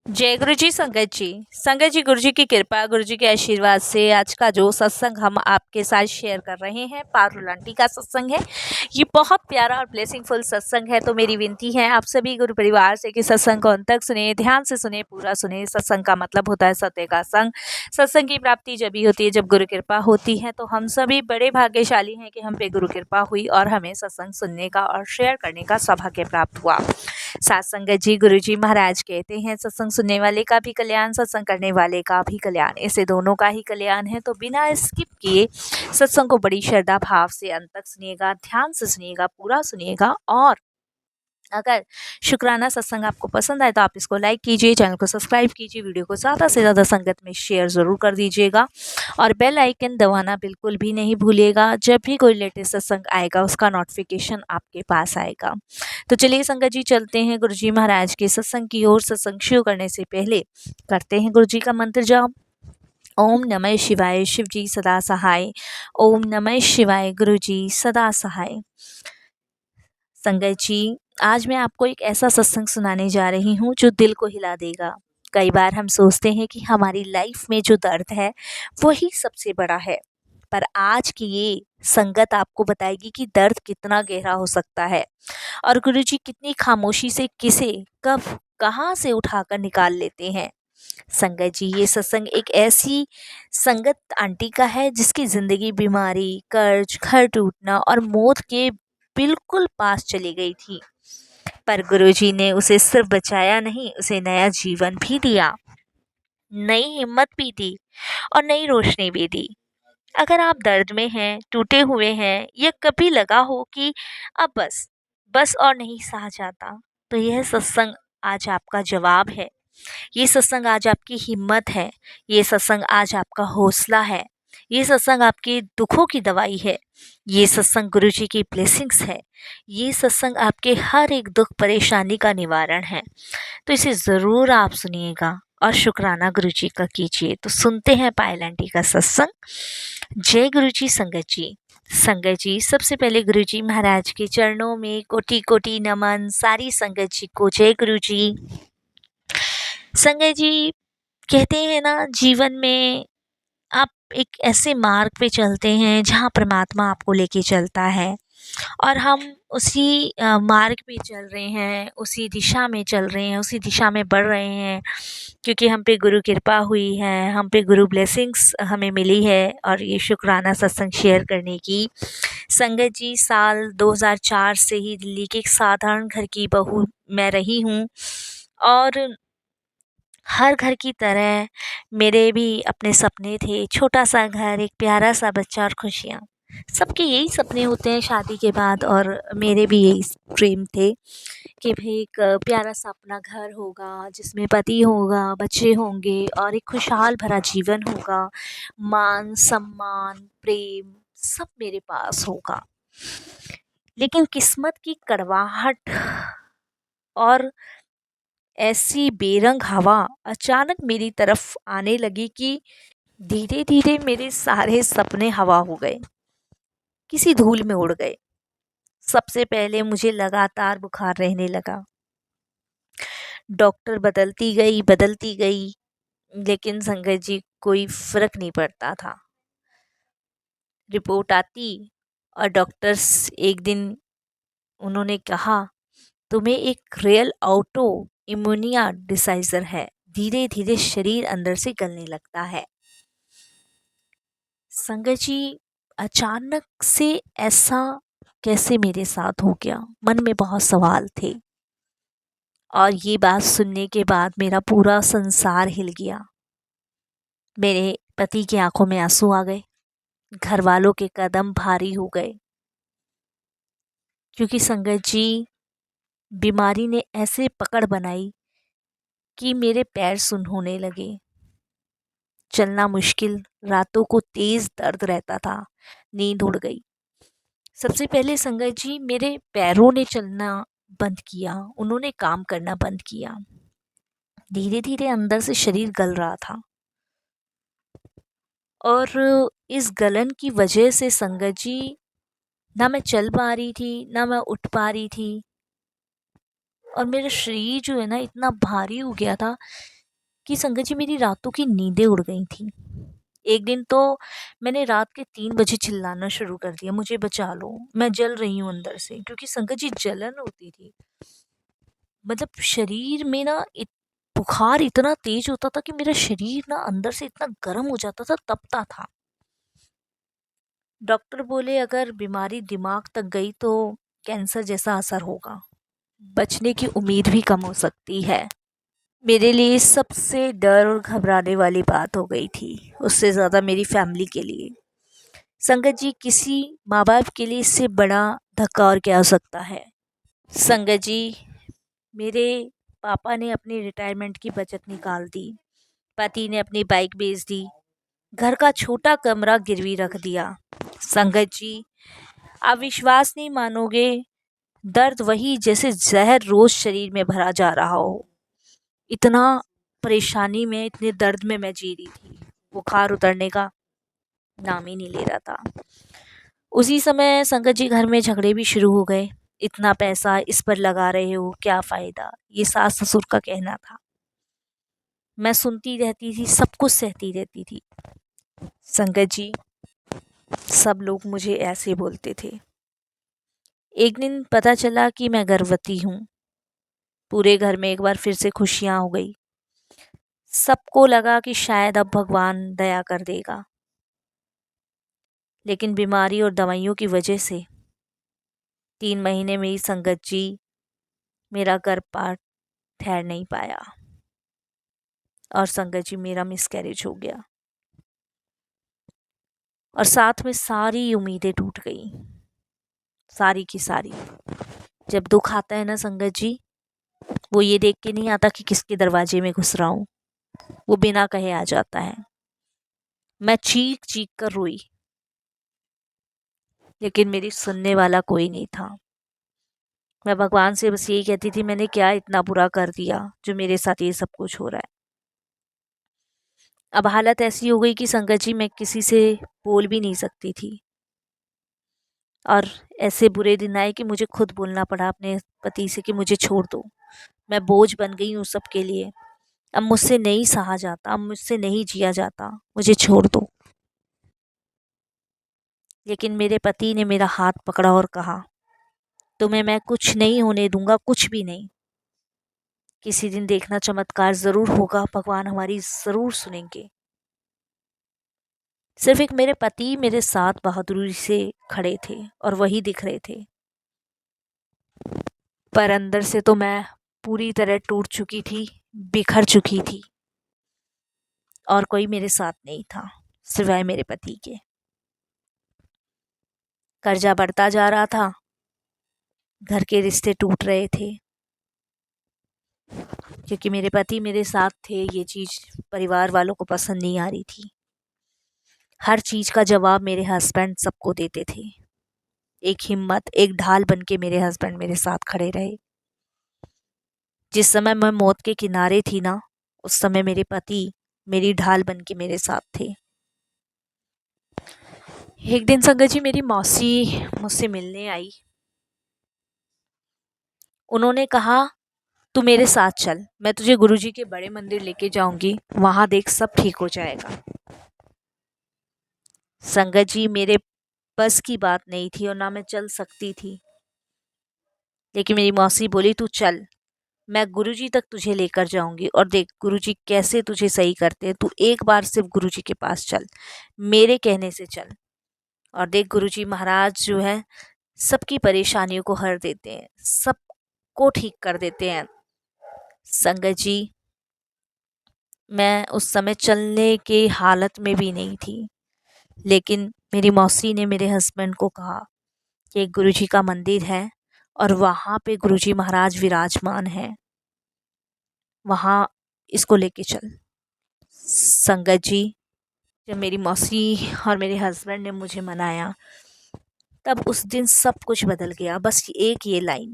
जय गुरु जी संगत जी गुरु जी की कृपा गुरु जी के आशीर्वाद से आज का जो सत्संग हम आपके साथ शेयर कर रहे हैं पारुल आंटी का सत्संग है। ये बहुत प्यारा और ब्लेसिंगफुल सत्संग है। तो मेरी विनती है आप सभी गुरु परिवार से कि सत्संग को अंत तक सुने, ध्यान से सुने, पूरा सुने। सत्संग का मतलब होता है सत्य का संग। सत्संग की प्राप्ति जब ही होती है जब गुरु कृपा होती है। तो हम सभी बड़े भाग्यशाली हैं कि हम पे गुरु कृपा हुई और हमें सत्संग सुनने का और शेयर करने का सौभाग्य प्राप्त हुआ। साथ संगत जी गुरु जी महाराज कहते हैं सत्संग सुनने वाले का भी कल्याण, सत्संग करने वाले का भी कल्याण, ऐसे दोनों का ही कल्याण है। तो बिना स्किप किए सत्संग को बड़ी श्रद्धा भाव से अंत तक सुनिएगा, ध्यान से सुनिएगा, पूरा सुनिएगा। और अगर शुक्राना सत्संग आपको पसंद आए तो आप इसको लाइक कीजिए, चैनल को सब्सक्राइब कीजिए, वीडियो को ज़्यादा से ज़्यादा संगत में शेयर ज़रूर कर दीजिएगा और बेल आइकन दबाना बिल्कुल भी नहीं भूलिएगा। जब भी कोई लेटेस्ट सत्संग आएगा उसका नोटिफिकेशन आपके पास आएगा। तो चलिए संगत जी चलते हैं गुरु जी महाराज के सत्संग की ओर। सत्संग शुरू करने से पहले करते हैं गुरु जी का मंत्र जाप। ओम नमः शिवाय, शिव जी सदा सहाय। ओम नमः शिवाय, गुरु जी सदा सहाय। संगत जी आज मैं आपको एक ऐसा सत्संग सुनाने जा रही हूँ जो दिल को हिला देगा। कई बार हम सोचते हैं कि हमारी लाइफ में जो दर्द है वही सबसे बड़ा है, पर आज की ये संगत आपको बताएगी कि दर्द कितना गहरा हो सकता है और गुरुजी कितनी खामोशी से किसे कब कहाँ से उठाकर निकाल लेते हैं। संगत जी ये सत्संग एक ऐसी संगत आंटी का है जिसकी जिंदगी बीमारी, कर्ज, घर टूटना और मौत के बिल्कुल पास चली गई थी, पर गुरुजी ने उसे सिर्फ बचाया नहीं, उसे नया जीवन भी दिया, नई हिम्मत भी दी और नई रोशनी भी दी। अगर आप दर्द में हैं, टूटे हुए हैं या कभी लगा हो कि अब बस बस और नहीं सहा जाता, तो यह सत्संग आज आपका जवाब है। ये सत्संग आज आपकी हिम्मत है। ये सत्संग आज आपका हौसला है। ये सत्संग आपके दुखों की दवाई है। ये सत्संग गुरु जी की ब्लेसिंग्स है। ये सत्संग आपके हर एक दुख परेशानी का निवारण है। तो इसे ज़रूर आप सुनिएगा और शुक्राना गुरु जी का कीजिए। तो सुनते हैं पायल आंटी का सत्संग। जय गुरु जी संगत जी। संगत जी सबसे पहले गुरु जी महाराज के चरणों में कोटि कोटि नमन। सारी संगत जी को जय गुरु जी। संगत जी कहते हैं ना जीवन में आप एक ऐसे मार्ग पे चलते हैं जहाँ परमात्मा आपको लेके चलता है और हम उसी मार्ग पे चल रहे हैं, उसी दिशा में चल रहे हैं, उसी दिशा में बढ़ रहे हैं क्योंकि हम पे गुरु कृपा हुई है, हम पे गुरु ब्लेसिंग्स हमें मिली है। और ये शुक्राना सत्संग शेयर करने की। संगत जी साल 2004 से ही दिल्ली के एक साधारण घर की बहू मैं रही हूँ और हर घर की तरह मेरे भी अपने सपने थे। छोटा सा घर, एक प्यारा सा बच्चा और खुशियाँ। सबके यही सपने होते हैं शादी के बाद और मेरे भी यही ड्रीम थे कि भाई एक प्यारा सा अपना घर होगा जिसमें पति होगा, बच्चे होंगे और एक खुशहाल भरा जीवन होगा। मान सम्मान प्रेम सब मेरे पास होगा। लेकिन किस्मत की कड़वाहट और ऐसी बेरंग हवा अचानक मेरी तरफ आने लगी कि धीरे धीरे मेरे सारे सपने हवा हो गए, किसी धूल में उड़ गए। सबसे पहले मुझे लगातार बुखार रहने लगा। डॉक्टर बदलती गई लेकिन संगत जी कोई फर्क नहीं पड़ता था। रिपोर्ट आती और डॉक्टर्स एक दिन उन्होंने कहा तुम्हें एक रियल ऑटो इम्यूनिया डिसाइजर है, धीरे धीरे शरीर अंदर से गलने लगता है। संगत जी अचानक से ऐसा कैसे मेरे साथ हो गया, मन में बहुत सवाल थे और ये बात सुनने के बाद मेरा पूरा संसार हिल गया। मेरे पति की आंखों में आंसू आ गए, घर वालों के कदम भारी हो गए क्योंकि संगत जी बीमारी ने ऐसे पकड़ बनाई कि मेरे पैर सुन्न होने लगे, चलना मुश्किल, रातों को तेज दर्द रहता था, नींद उड़ गई। सबसे पहले संगत जी मेरे पैरों ने चलना बंद किया, उन्होंने काम करना बंद किया। धीरे धीरे अंदर से शरीर गल रहा था और इस गलन की वजह से संगत जी ना मैं चल पा रही थी, ना मैं उठ पा रही थी और मेरा शरीर जो है ना इतना भारी हो गया था कि संगत जी मेरी रातों की नींदें उड़ गई थी। एक दिन तो मैंने रात के 3 बजे चिल्लाना शुरू कर दिया, मुझे बचा लो, मैं जल रही हूँ अंदर से। क्योंकि संगत जी जलन होती थी। मतलब शरीर में ना बुखार इतना तेज होता था कि मेरा शरीर ना अंदर से इतना गर्म हो जाता था, तपता था। डॉक्टर बोले अगर बीमारी दिमाग तक गई तो कैंसर जैसा असर होगा, बचने की उम्मीद भी कम हो सकती है। मेरे लिए सबसे डर और घबराने वाली बात हो गई थी, उससे ज़्यादा मेरी फैमिली के लिए। संगत जी किसी माँ बाप के लिए इससे बड़ा धक्का और क्या हो सकता है। संगत जी मेरे पापा ने अपनी रिटायरमेंट की बचत निकाल दी, पति ने अपनी बाइक बेच दी, घर का छोटा कमरा गिरवी रख दिया। संगत जी आप विश्वास नहीं मानोगे, दर्द वही जैसे जहर रोज शरीर में भरा जा रहा हो। इतना परेशानी में, इतने दर्द में मैं जी रही थी, बुखार उतरने का नाम ही नहीं ले रहा था। उसी समय संगत जी घर में झगड़े भी शुरू हो गए। इतना पैसा इस पर लगा रहे हो, क्या फायदा, ये सास ससुर का कहना था। मैं सुनती रहती थी, सब कुछ सहती रहती थी। संगत जी सब लोग मुझे ऐसे बोलते थे। एक दिन पता चला कि मैं गर्भवती हूँ। पूरे घर में एक बार फिर से खुशियाँ हो गई। सबको लगा कि शायद अब भगवान दया कर देगा, लेकिन बीमारी और दवाइयों की वजह से 3 महीने में ही संगत जी मेरा गर्भपात ठहर नहीं पाया और संगत जी मेरा मिसकैरेज हो गया और साथ में सारी उम्मीदें टूट गई, सारी की सारी। जब दुख आता है ना संगत जी, वो ये देख के नहीं आता कि किसके दरवाजे में घुस रहा हूँ, वो बिना कहे आ जाता है। मैं चीख चीख कर रोई, लेकिन मेरी सुनने वाला कोई नहीं था। मैं भगवान से बस यही कहती थी, मैंने क्या इतना बुरा कर दिया जो मेरे साथ ये सब कुछ हो रहा है। अब हालत ऐसी हो गई कि संगत जी मैं किसी से बोल भी नहीं सकती थी और ऐसे बुरे दिन आए कि मुझे खुद बोलना पड़ा अपने पति से कि मुझे छोड़ दो, मैं बोझ बन गई हूँ सबके लिए, अब मुझसे नहीं सहा जाता, अब मुझसे नहीं जिया जाता, मुझे छोड़ दो। लेकिन मेरे पति ने मेरा हाथ पकड़ा और कहा, तुम्हें मैं कुछ नहीं होने दूंगा, कुछ भी नहीं। किसी दिन देखना चमत्कार ज़रूर होगा, भगवान हमारी ज़रूर सुनेंगे। सिर्फ एक मेरे पति मेरे साथ बहादुरी से खड़े थे और वही दिख रहे थे, पर अंदर से तो मैं पूरी तरह टूट चुकी थी, बिखर चुकी थी और कोई मेरे साथ नहीं था सिवाय मेरे पति के। कर्जा बढ़ता जा रहा था, घर के रिश्ते टूट रहे थे, क्योंकि मेरे पति मेरे साथ थे, ये चीज़ परिवार वालों को पसंद नहीं आ रही थी। हर चीज़ का जवाब मेरे हस्बैंड सबको देते थे। एक हिम्मत, एक ढाल बन के मेरे हस्बैंड मेरे साथ खड़े रहे। जिस समय मैं मौत के किनारे थी ना, उस समय मेरे पति मेरी ढाल बन के मेरे साथ थे। एक दिन संगत जी मेरी मौसी मुझसे मिलने आई। उन्होंने कहा तू मेरे साथ चल, मैं तुझे गुरुजी के बड़े मंदिर लेके जाऊंगी, वहां देख सब ठीक हो जाएगा। संगत जी मेरे बस की बात नहीं थी और ना मैं चल सकती थी, लेकिन मेरी मौसी बोली तू चल, मैं गुरुजी तक तुझे लेकर जाऊंगी और देख गुरुजी कैसे तुझे सही करते हैं। तू एक बार सिर्फ गुरुजी के पास चल, मेरे कहने से चल, और देख गुरुजी महाराज जो है सबकी परेशानियों को हर देते हैं, सबको ठीक कर देते हैं। संगत जी मैं उस समय चलने की हालत में भी नहीं थी, लेकिन मेरी मौसी ने मेरे हस्बैंड को कहा कि एक गुरुजी का मंदिर है और वहाँ पे गुरुजी महाराज विराजमान हैं, वहाँ इसको लेके चल। संगत जी जब मेरी मौसी और मेरे हस्बैंड ने मुझे मनाया, तब उस दिन सब कुछ बदल गया। बस एक ये लाइन,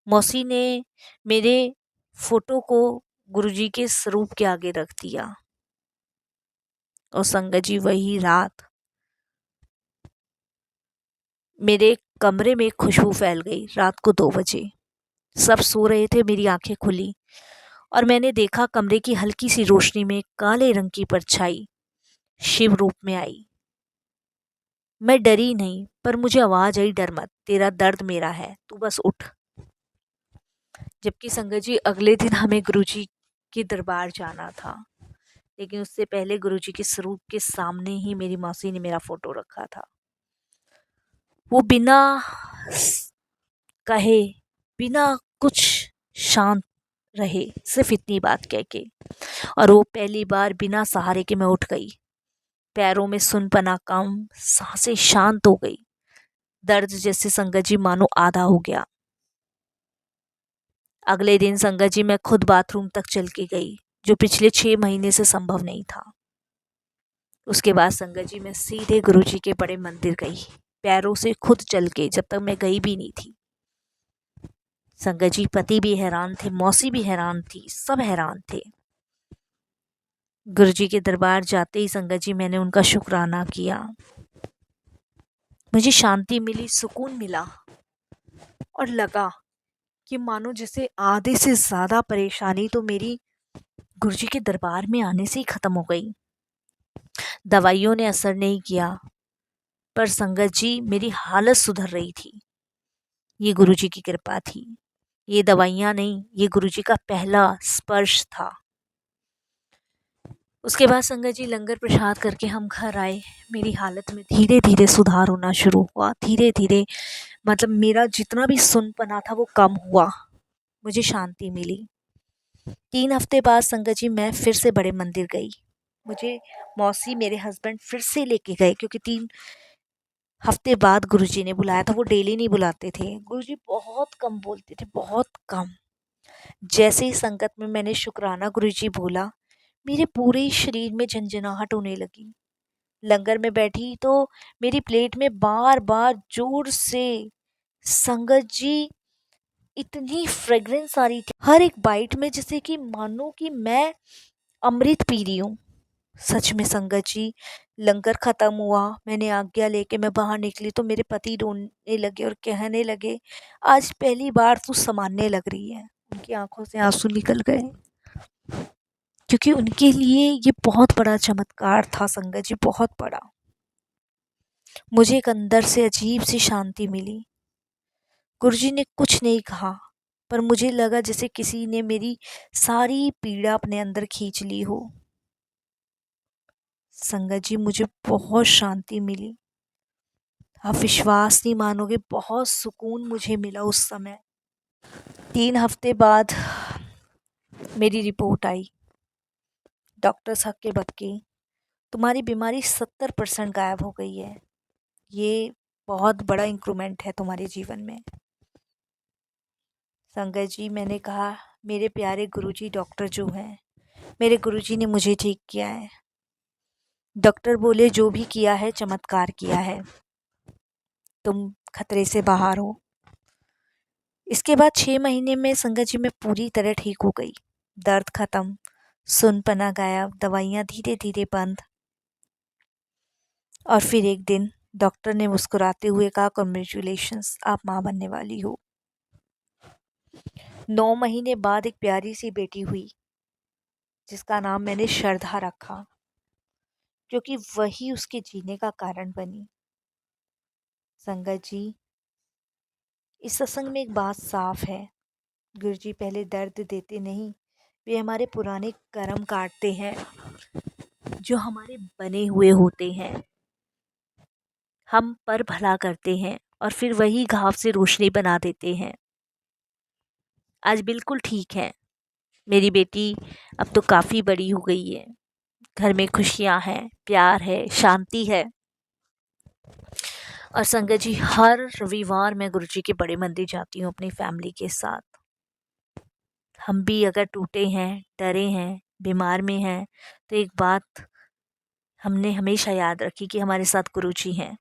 मौसी ने मेरे फोटो को गुरुजी के स्वरूप के आगे रख दिया और संगत जी वही रात मेरे कमरे में खुशबू फैल गई। रात को 2 बजे सब सो रहे थे, मेरी आंखें खुली और मैंने देखा कमरे की हल्की सी रोशनी में काले रंग की परछाई शिव रूप में आई। मैं डरी नहीं, पर मुझे आवाज आई, डर मत, तेरा दर्द मेरा है, तू बस उठ। जबकि संगत जी अगले दिन हमें गुरुजी के दरबार जाना था, लेकिन उससे पहले गुरुजी के स्वरूप के सामने ही मेरी मौसी ने मेरा फोटो रखा था। वो बिना कहे, बिना कुछ शांत रहे, सिर्फ इतनी बात कह के, और वो पहली बार बिना सहारे के मैं उठ गई। पैरों में सुनपना कम, सांसें शांत हो गई, दर्द जैसे संगत जी मानो आधा हो गया। अगले दिन संगत जी मैं खुद बाथरूम तक चल के गई, जो पिछले 6 महीने से संभव नहीं था। उसके बाद संगत जी मैं सीधे गुरुजी के बड़े मंदिर गई, पैरों से खुद चल के, जब तक मैं गई भी नहीं थी। संगत जी पति भी हैरान थे, मौसी भी हैरान थी, सब हैरान थे। गुरुजी के दरबार जाते ही संगत जी मैंने उनका शुक्राना किया। मुझे शांति मिली, सुकून मिला, और लगा कि मानो जैसे आधे से ज़्यादा परेशानी तो मेरी गुरुजी के दरबार में आने से ही ख़त्म हो गई। दवाइयों ने असर नहीं किया, पर संगत जी मेरी हालत सुधर रही थी। ये गुरुजी की कृपा थी, ये दवाइयाँ नहीं, ये गुरुजी का पहला स्पर्श था। उसके बाद संगत जी लंगर प्रसाद करके हम घर आए। मेरी हालत में धीरे धीरे सुधार होना शुरू हुआ, धीरे धीरे, मतलब मेरा जितना भी सुनपना था वो कम हुआ, मुझे शांति मिली। 3 हफ्ते बाद संगत जी मैं फिर से बड़े मंदिर गई। मुझे मौसी, मेरे हस्बैंड फिर से लेके गए, क्योंकि 3 हफ्ते बाद गुरुजी ने बुलाया था। वो डेली नहीं बुलाते थे, गुरुजी बहुत कम बोलते थे, बहुत कम। जैसे ही संगत में मैंने शुक्राना गुरुजी बोला, मेरे पूरे शरीर में झंझनाहट होने लगी। लंगर में बैठी तो मेरी प्लेट में बार बार जोर से संगत जी इतनी फ्रेग्रेंस आ रही थी, हर एक बाइट में, जैसे कि मानो कि मैं अमृत पी रही हूँ। सच में संगत जी, लंगर खत्म हुआ, मैंने आज्ञा लेके मैं बाहर निकली तो मेरे पति रोने लगे और कहने लगे, आज पहली बार तू सामान्य लग रही है। उनकी आंखों से आंसू निकल गए, क्योंकि उनके लिए ये बहुत बड़ा चमत्कार था संगत जी, बहुत बड़ा। मुझे एक अंदर से अजीब सी शांति मिली। गुरुजी ने कुछ नहीं कहा, पर मुझे लगा जैसे किसी ने मेरी सारी पीड़ा अपने अंदर खींच ली हो। संगत जी मुझे बहुत शांति मिली, आप विश्वास नहीं मानोगे, बहुत सुकून मुझे मिला उस समय। 3 हफ्ते बाद मेरी रिपोर्ट आई। डॉक्टर हक्के बक्के, तुम्हारी बीमारी 70% गायब हो गई है, ये बहुत बड़ा इंक्रूमेंट है तुम्हारे जीवन में। संगत जी मैंने कहा, मेरे प्यारे गुरुजी डॉक्टर जो हैं, मेरे गुरुजी ने मुझे ठीक किया है। डॉक्टर बोले जो भी किया है चमत्कार किया है, तुम खतरे से बाहर हो। इसके बाद 6 महीने में संगत जी मैं पूरी तरह ठीक हो गई। दर्द खत्म, सुनपना गायब, दवाइयाँ धीरे धीरे बंद। और फिर एक दिन डॉक्टर ने मुस्कुराते हुए कहा, कॉन्ग्रेचुलेशंस, आप माँ बनने वाली हो। 9 महीने बाद एक प्यारी सी बेटी हुई, जिसका नाम मैंने श्रद्धा रखा, क्योंकि वही उसके जीने का कारण बनी। संगत जी, इस सत्संग में एक बात साफ है, गुरुजी पहले दर्द देते नहीं, वे हमारे पुराने कर्म काटते हैं जो हमारे बने हुए होते हैं। हम पर भला करते हैं और फिर वही घाव से रोशनी बना देते हैं। आज बिल्कुल ठीक है, मेरी बेटी अब तो काफ़ी बड़ी हो गई है, घर में खुशियाँ हैं, प्यार है, शांति है। और संगत जी हर रविवार मैं गुरुजी के बड़े मंदिर जाती हूँ अपनी फैमिली के साथ। हम भी अगर टूटे हैं, डरे हैं, बीमार में हैं, तो एक बात हमने हमेशा याद रखी कि हमारे साथ गुरुजी हैं।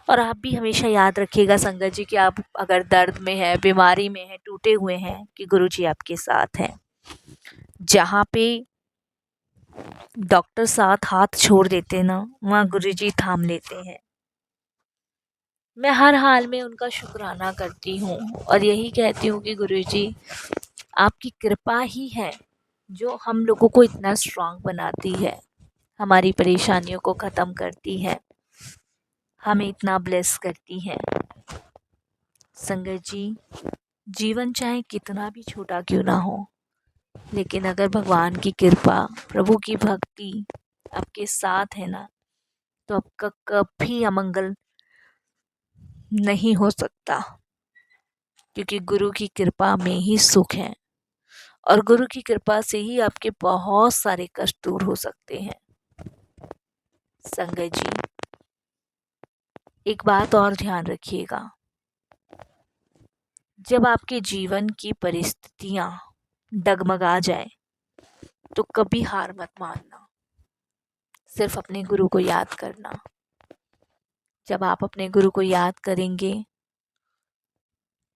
और आप भी हमेशा याद रखिएगा संगत जी कि आप अगर दर्द में है, बीमारी में है, टूटे हुए हैं, कि गुरुजी आपके साथ हैं। जहाँ पे डॉक्टर साथ हाथ छोड़ देते ना, वहाँ गुरुजी थाम लेते हैं। मैं हर हाल में उनका शुक्राना करती हूँ और यही कहती हूँ कि गुरुजी आपकी कृपा ही है जो हम लोगों को इतना स्ट्रांग बनाती है, हमारी परेशानियों को ख़त्म करती है, हमें इतना ब्लेस करती है। संगत जी, जीवन चाहे कितना भी छोटा क्यों ना हो, लेकिन अगर भगवान की कृपा, प्रभु की भक्ति आपके साथ है ना, तो आपका कभी अमंगल नहीं हो सकता, क्योंकि गुरु की कृपा में ही सुख है और गुरु की कृपा से ही आपके बहुत सारे कष्ट दूर हो सकते हैं। संगत जी, एक बात और ध्यान रखिएगा, जब आपके जीवन की परिस्थितियां डगमगा जाए तो कभी हार मत मानना, सिर्फ अपने गुरु को याद करना। जब आप अपने गुरु को याद करेंगे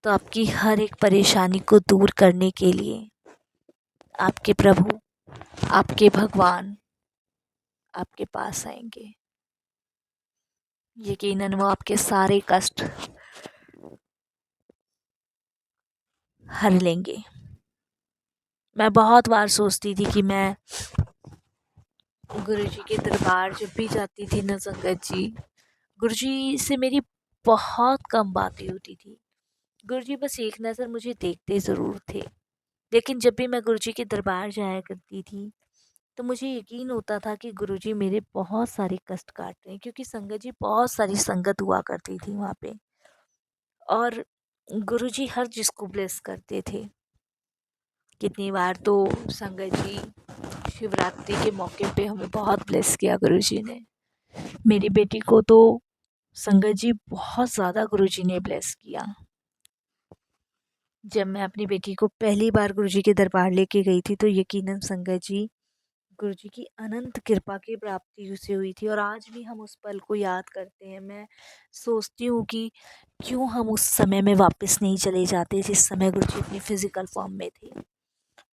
तो आपकी हर एक परेशानी को दूर करने के लिए आपके प्रभु, आपके भगवान आपके पास आएंगे। यकीनन वो आपके सारे कष्ट हर लेंगे। मैं बहुत बार सोचती थी कि मैं गुरु जी के दरबार जब भी जाती थी ना संगत जी, गुरु जी से मेरी बहुत कम बातें होती थी। गुरु जी बस एक नज़र मुझे देखते ज़रूर थे, लेकिन जब भी मैं गुरु जी के दरबार जाया करती थी तो मुझे यकीन होता था कि गुरु जी मेरे बहुत सारे कष्ट काट रहे हैं, क्योंकि संगत जी बहुत सारी संगत हुआ करती थी वहाँ पे और गुरु जी हर जिसको ब्लेस करते थे। कितनी बार तो संगत जी शिवरात्रि के मौके पे हमें बहुत ब्लेस किया गुरु जी ने। मेरी बेटी को तो संगत जी बहुत ज़्यादा गुरु जी ने ब्लेस किया। जब मैं अपनी बेटी को पहली बार गुरु जी के दरबार लेके गई थी तो यकीनन संगत जी, गुरु जी की अनंत कृपा की प्राप्ति उसे हुई थी और आज भी हम उस पल को याद करते हैं। मैं सोचती हूँ कि क्यों हम उस समय में वापस नहीं चले जाते जिस समय गुरु जी अपनी फिजिकल फॉर्म में थे।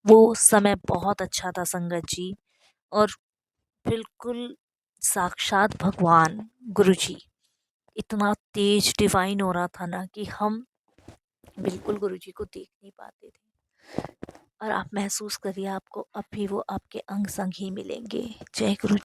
वो समय बहुत अच्छा था संगत जी, और बिल्कुल साक्षात भगवान गुरु जी इतना तेज डिवाइन हो रहा था ना कि हम बिल्कुल गुरु जी को देख नहीं पाते थे। और आप महसूस करिए, आपको अब भी वो आपके अंग संग ही मिलेंगे। जय गुरु।